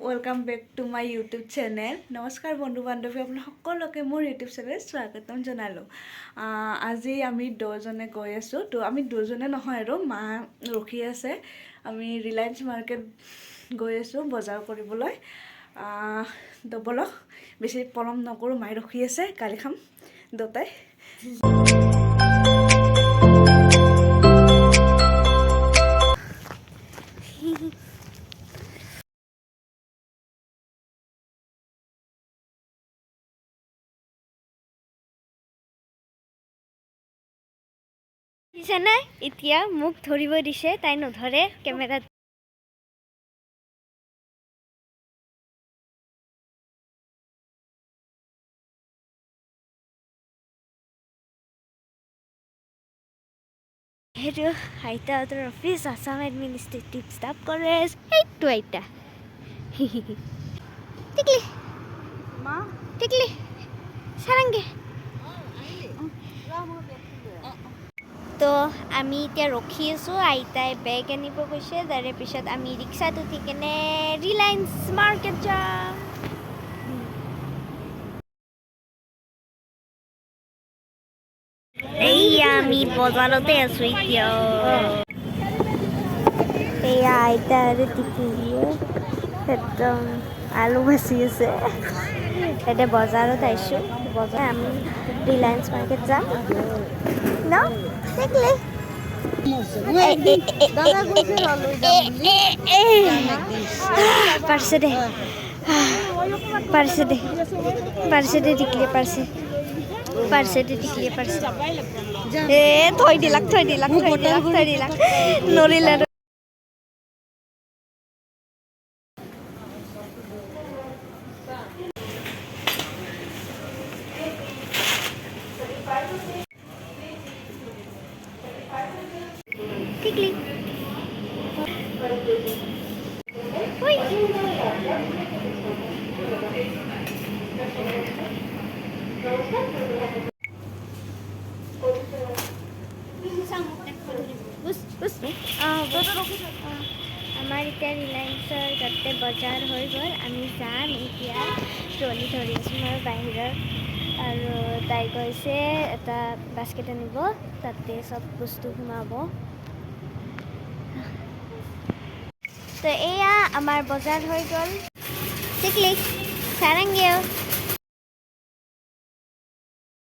Welcome back to my YouTube channel. नमस्कार बंधु बान्धवी अपना सकलोके मोर यूट्यूब चैनल स्वागतम जनालो। আজি আমি দুজনে গৈ আছোঁ তো আমি দুজনে নহয় আৰু মা ৰখি আছে। আমি ৰিলায়েন্স মাৰ্কেট গৈ আছোঁ বজাৰ কৰিবলৈ। তো বলক বেছি পলম নকৰোঁ, মায়ে ৰখি আছে, গালি খাম দুটাই। দিছেনে এতিয়া মোক ধৰিব দিছে, তাই নধৰে কেমেৰাত। সেইটো আইতাহঁতৰ office, Assam administrative staff college. এইটো আইতা টিকলি মা টিকলি চাৰাংগে। তো আমি এতিয়া ৰখি আছোঁ, আইতাই বেগ আনিব গৈছে, তাৰে পিছত আমি ৰিক্সাত উঠি কেনে ৰিলায়েন্স মাৰ্কেট যাম। এইয়া আমি বজাৰতে আছোঁ এতিয়া। এয়া আইতা আৰু টিকলিয়ে একদম আলু ভাজি আছে। এতিয়া বজাৰত আহিছোঁ, বজাৰ আমি ৰিলায়েন্স মাৰ্কেট যাম ন টিকলি। পাৰছে দে পাৰছে দে পাৰছে দে টিকলি পাৰছে পাৰছে দে টিকলি পাৰছে। থৈ দিলাক নৰিলে। টিকলি ওই আমাৰ এতিয়া ৰিলায়েন্সৰ তাতে বজাৰ হৈ গ'ল। আমি যাম এতিয়া, ট্ৰলি ধৰি আছোঁ মই বাহিৰত, আৰু তাই কৈছে এটা বাস্কেট আনিব, তাতে চব বস্তু সোমাব। তো এয়া আমাৰ বজাৰ হৈ গ'ল। টিকলি চাৰাংগে।